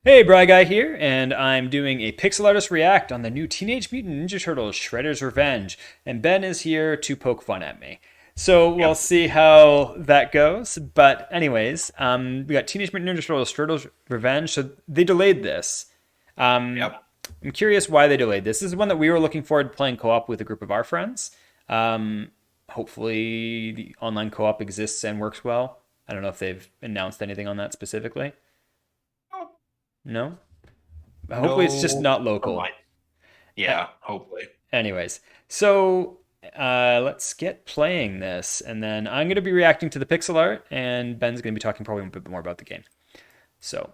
Hey, Bry Guy here, and I'm doing a pixel artist react on the new Teenage Mutant Ninja Turtles Shredder's Revenge, and Ben is here to poke fun at me. So we'll Yep. see how that goes. But anyways, we got Teenage Mutant Ninja Turtles Shredder's Revenge, so they delayed this. Um, Yep. I'm curious why they delayed this. This is one that we were looking forward to playing co-op with a group of our friends. Hopefully, the online co-op exists and works well. I don't know if they've announced anything on that specifically. No? Hopefully it's just No, not from local. mine. Yeah, hopefully. Anyways, so let's get playing this, and then I'm going to be reacting to the pixel art, and Ben's going to be talking probably a bit more about the game. So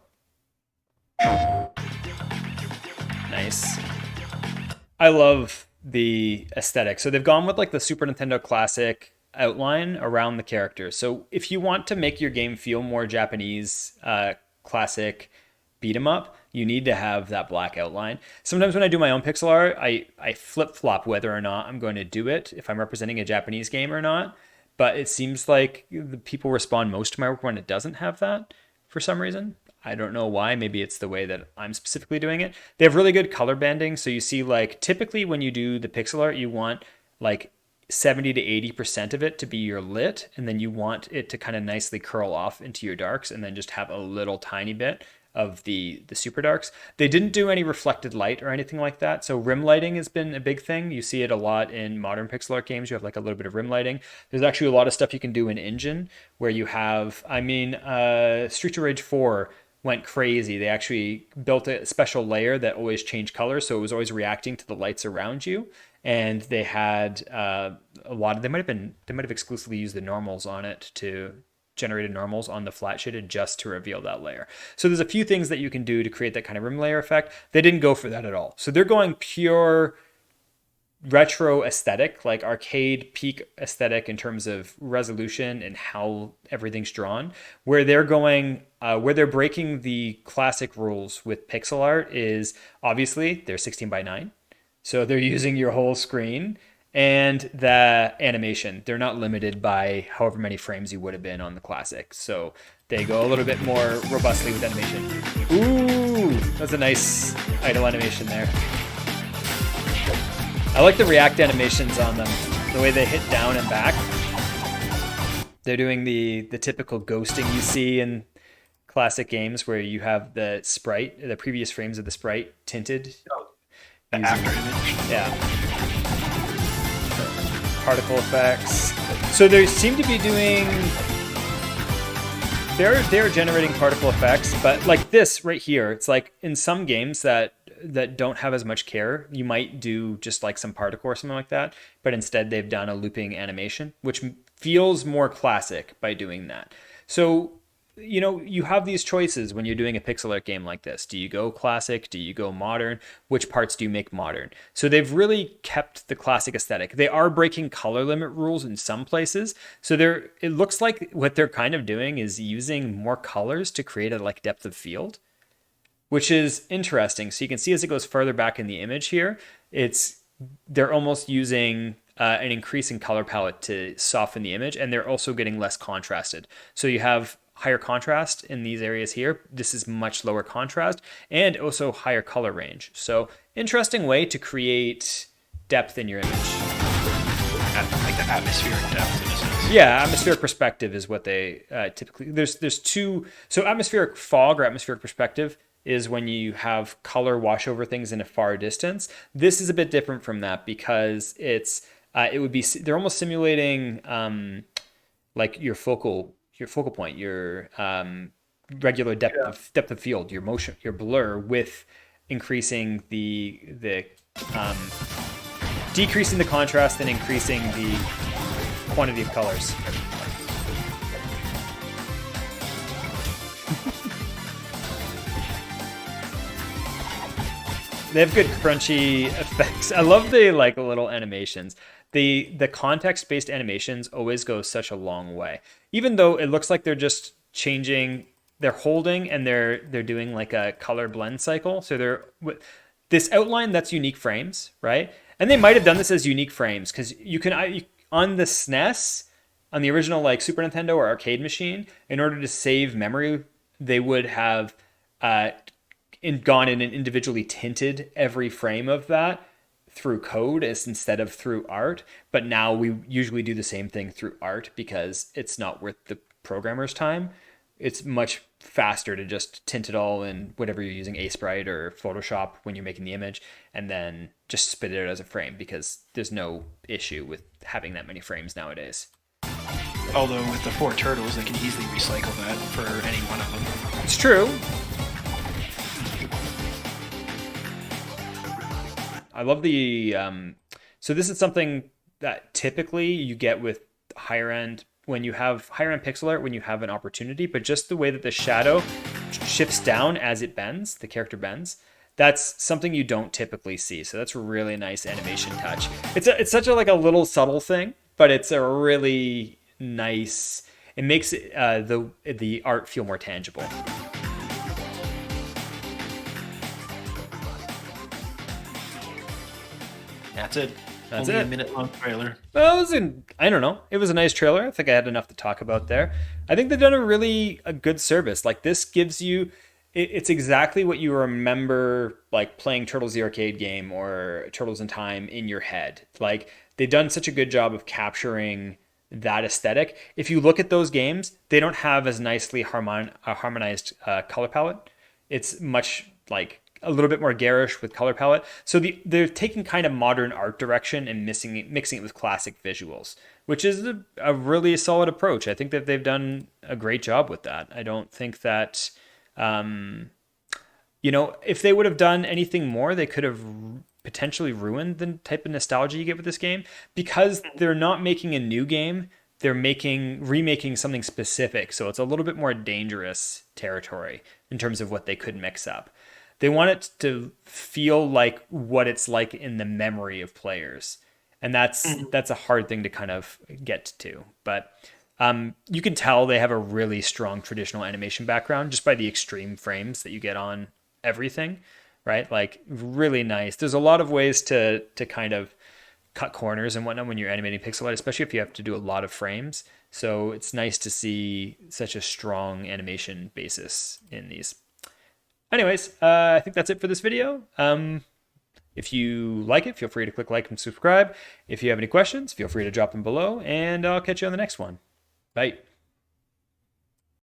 nice. I love the aesthetic. So they've gone with like the Super Nintendo classic outline around the characters. So if you want to make your game feel more Japanese, classic beat 'em up, you need to have that black outline. Sometimes when I do my own pixel art, I flip flop whether or not I'm going to do it if I'm representing a Japanese game or not. But it seems like the people respond most to my work when it doesn't have that for some reason. I don't know why. Maybe it's the way that I'm specifically doing it. They have really good color banding. So you see, like, typically when you do the pixel art, you want like 70 to 80% of it to be your lit, and then you want it to kind of nicely curl off into your darks, and then just have a little tiny bit of the super darks. They didn't do any reflected light or anything like that. So rim lighting has been a big thing. You see it a lot in modern pixel art games. You have like a little bit of rim lighting. There's actually a lot of stuff you can do in engine where you have, Streets of Rage 4 went crazy. They actually built a special layer that always changed colors, so it was always reacting to the lights around you. And they had a lot of they might have exclusively used the normals on it to generated normals on the flat shaded just to reveal that layer. So there's a few things that you can do to create that kind of rim layer effect. They didn't go for that at all. So they're going pure retro aesthetic, like arcade peak aesthetic in terms of resolution and how everything's drawn. Where they're breaking the classic rules with pixel art is obviously they're 16 by 9. So they're using your whole screen, and the animation. They're not limited by however many frames you would have been on the classic. So they go a little bit more robustly with animation. Ooh, that's a nice idle animation there. I like the react animations on them. The way they hit down and back. They're doing the typical ghosting you see in classic games where you have the previous frames of the sprite tinted Oh, the using after the image. image. Yeah, particle effects. So they seem to be doing. They're generating particle effects, but like this right here, it's like in some games that don't have as much care, you might do just like some particle or something like that, but instead they've done a looping animation, which feels more classic by doing that. So you have these choices when you're doing a pixel art game like this. Do you go classic? Do you go modern? Which parts do you make modern? So they've really kept the classic aesthetic. They are breaking color limit rules in some places. So it looks like what they're kind of doing is using more colors to create a like depth of field, which is interesting. So you can see as it goes further back in the image here, they're almost using an increasing color palette to soften the image, and they're also getting less contrasted. So you have higher contrast in these areas here. This is much lower contrast and also higher color range. So interesting way to create depth in your image. Like the atmospheric depth in a sense. Yeah, atmospheric perspective is what they typically. There's two. So atmospheric fog or atmospheric perspective is when you have color wash over things in a far distance. This is a bit different from that because it would be they're almost simulating like your focal point, your regular Yeah. depth of field, your motion, your blur with increasing the um, decreasing the contrast and increasing the quantity of colors. They have good crunchy effects. I love the like little animations. The context based animations always go such a long way. Even though it looks like they're just changing, they're holding and they're doing like a color blend cycle. So this outline that's unique frames, right? And they might have done this as unique frames because on the SNES, on the original like Super Nintendo or arcade machine, in order to save memory, they would have uh, gone in and individually tinted every frame of that through code as instead of through art. But now we usually do the same thing through art because it's not worth the programmer's time. It's much faster to just tint it all in whatever you're using, Sprite or Photoshop when you're making the image, and then just spit it out as a frame because there's no issue with having that many frames nowadays. Although with the 4 turtles, they can easily recycle that for any one of them. It's true. I love the so this is something that typically you get with higher end when you have higher end pixel art when you have an opportunity, but just the way that the shadow shifts down as it bends, the character bends, that's something you don't typically see. So that's a really nice animation touch. It's such a like a little subtle thing, but it's a really nice. It makes the art feel more tangible. That's it. That's Only it. a minute-long trailer. Well, I don't know. It was a nice trailer. I think I had enough to talk about there. I think they've done a good service. Like this gives you, it's exactly what you remember like playing Turtles the arcade game or Turtles in Time in your head. Like they've done such a good job of capturing that aesthetic. If you look at those games, they don't have as nicely harmonized color palette. It's much like a little bit more garish with color palette. So they're taking kind of modern art direction and mixing it with classic visuals, which is a really solid approach. I think that they've done a great job with that. I don't think that, if they would have done anything more, they could have potentially ruined the type of nostalgia you get with this game because they're not making a new game. They're remaking something specific. So it's a little bit more dangerous territory in terms of what they could mix up. They want it to feel like what it's like in the memory of players. And that's a hard thing to kind of get to. But you can tell they have a really strong traditional animation background just by the extreme frames that you get on everything, right? Like really nice. There's a lot of ways to kind of cut corners and whatnot when you're animating pixel art, especially if you have to do a lot of frames. So it's nice to see such a strong animation basis in these. Anyways, I think that's it for this video. If you like it, feel free to click like and subscribe. If you have any questions, feel free to drop them below, and I'll catch you on the next one. Bye.